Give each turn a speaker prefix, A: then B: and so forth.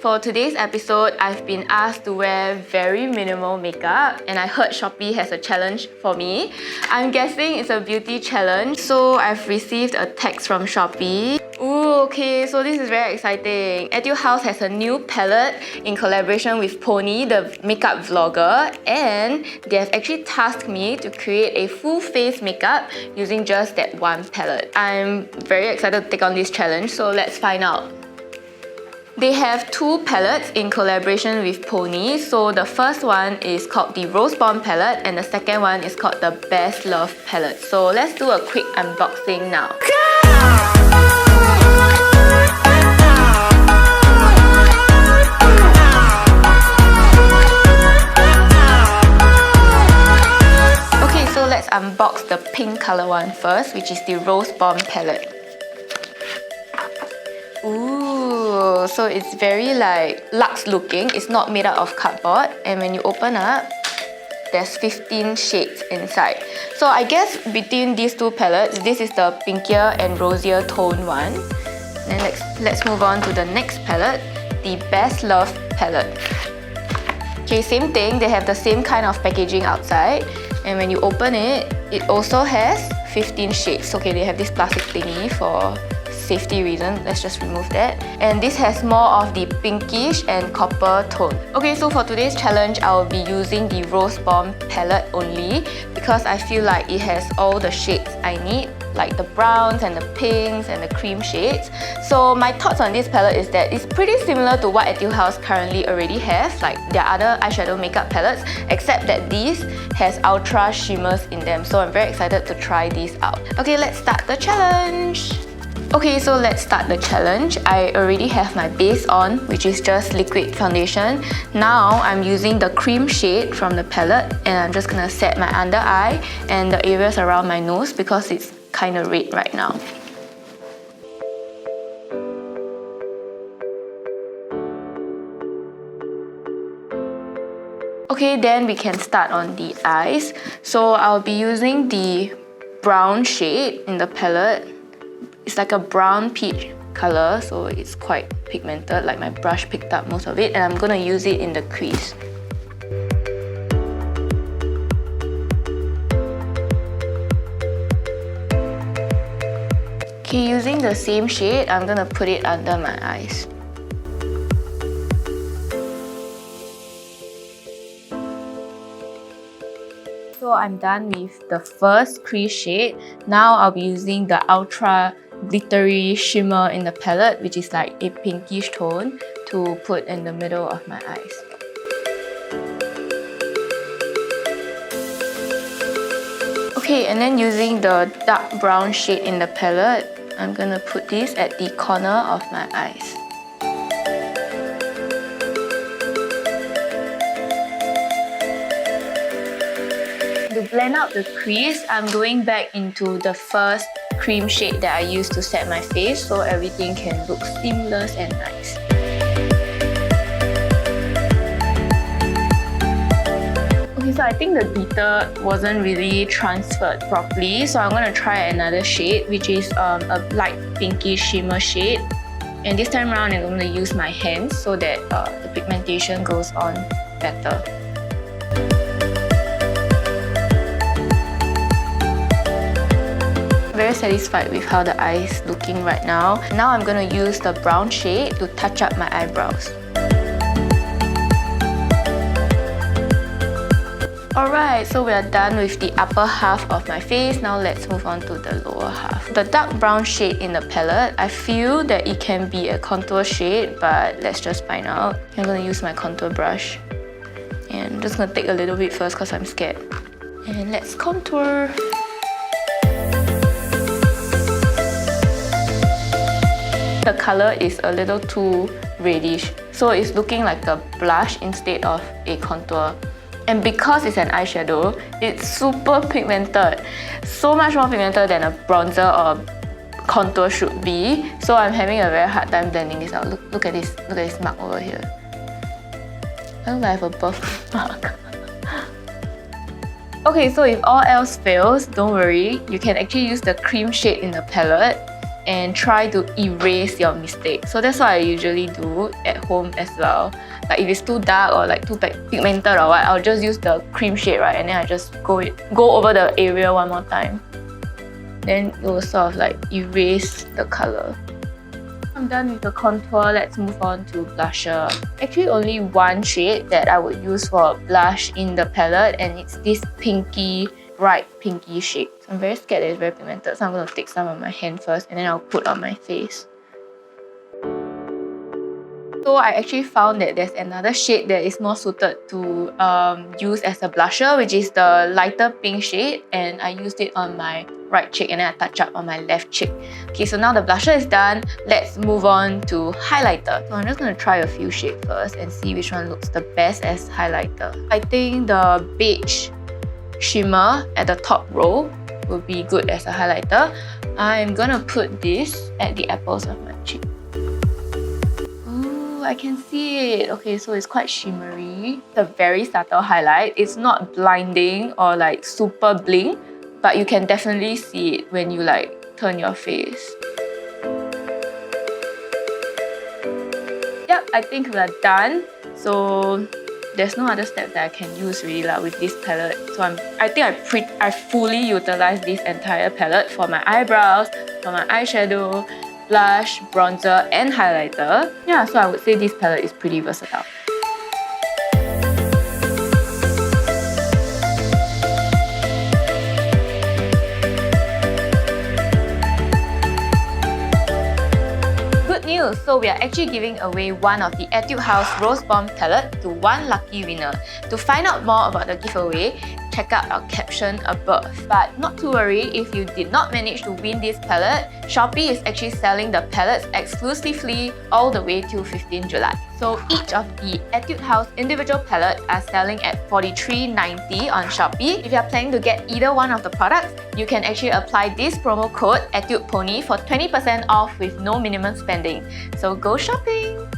A: For today's episode, I've been asked to wear very minimal makeup and I heard Shopee has a challenge for me. I'm guessing it's a beauty challenge, so I've received a text from Shopee. Ooh, okay, so this is very exciting. Etude House has a new palette in collaboration with Pony, the makeup vlogger, and they have actually tasked me to create a full face makeup using just that one palette. I'm very excited to take on this challenge, so let's find out. They have two palettes in collaboration with Pony. So the first one is called the Rose Bomb palette and the second one is called the Best Love palette. So let's do a quick unboxing now. Okay, so let's unbox the pink color one first, which is the Rose Bomb palette. Ooh, so it's very like luxe looking. It's not made out of cardboard, and when you open up, there's 15 shades inside. So I guess between these two palettes, this is the pinkier and rosier tone one. Then let's move on to the next palette, the Best Love palette. Okay, same thing. They have the same kind of packaging outside, and when you open it, it also has 15 shades. Okay, they have this plastic thingy for safety reason, let's just remove that. And this has more of the pinkish and copper tone. Okay, so for today's challenge, I'll be using the Rose Bomb palette only because I feel like it has all the shades I need, like the browns and the pinks and the cream shades. So my thoughts on this palette is that it's pretty similar to what Etude House currently already have, like their other eyeshadow makeup palettes, except that this has ultra shimmers in them. So I'm very excited to try these out. Okay, let's start the challenge. Okay, so let's start the challenge. I already have my base on, which is just liquid foundation. Now I'm using the cream shade from the palette and I'm just gonna set my under eye and the areas around my nose because it's kind of red right now. Okay, then we can start on the eyes. So I'll be using the brown shade in the palette. It's like a brown peach color, so it's quite pigmented, like my brush picked up most of it, and I'm gonna use it in the crease. Okay, using the same shade, I'm gonna put it under my eyes. So I'm done with the first crease shade. Now I'll be using the ultra glittery shimmer in the palette, which is like a pinkish tone, to put in the middle of my eyes. Okay, and then using the dark brown shade in the palette, I'm gonna put this at the corner of my eyes. To blend out the crease, I'm going back into the first cream shade that I used to set my face so everything can look seamless and nice. Okay, so I think the glitter wasn't really transferred properly, so I'm going to try another shade, which is a light pinky shimmer shade. And this time around, I'm going to use my hands so that the pigmentation goes on better. Very satisfied with how the eye is looking right now. Now I'm going to use the brown shade to touch up my eyebrows. Alright, so we are done with the upper half of my face. Now let's move on to the lower half. The dark brown shade in the palette, I feel that it can be a contour shade, but let's just find out. I'm going to use my contour brush. And I'm just going to take a little bit first because I'm scared. And let's contour. The color is a little too reddish, so it's looking like a blush instead of a contour. And because it's an eyeshadow, it's super pigmented. So much more pigmented than a bronzer or contour should be. So I'm having a very hard time blending this out. Look at this. Look at this mark over here. I look like I have a birthmark. Okay, so if all else fails, don't worry. You can actually use the cream shade in the palette and try to erase your mistake. So that's what I usually do at home as well. Like if it's too dark or like too pigmented or what, I'll just use the cream shade, right? And then I just go over the area one more time. Then it will sort of like erase the color. I'm done with the contour, let's move on to blusher. Actually only one shade that I would use for blush in the palette, and it's this pinky, bright pinky shade. So I'm very scared that it's very pigmented, so I'm going to take some on my hand first and then I'll put on my face. So I actually found that there's another shade that is more suited to use as a blusher, which is the lighter pink shade, and I used it on my right cheek and then I touch up on my left cheek. Okay, so now the blusher is done, let's move on to highlighter. So I'm just going to try a few shades first and see which one looks the best as highlighter. I think the beige shimmer at the top row would be good as a highlighter. I'm gonna put this at the apples of my cheek. I can see it. Okay, so it's quite shimmery. It's a very subtle highlight. It's not blinding or like super bling, but you can definitely see it when you like turn your face. Yep, I think we are done. So there's no other steps that I can use really with this palette. So I think I fully utilized this entire palette for my eyebrows, for my eyeshadow, blush, bronzer and highlighter. Yeah, so I would say this palette is pretty versatile. Good news! So we are actually giving away one of the Etude House Rose Bomb palette to one lucky winner. To find out more about the giveaway, check out our caption above. But not to worry, if you did not manage to win this palette, Shopee is actually selling the palettes exclusively all the way till 15 July. So each of the Etude House individual palettes are selling at $43.90 on Shopee. If you are planning to get either one of the products, you can actually apply this promo code EtudePony for 20% off with no minimum spending. So go shopping!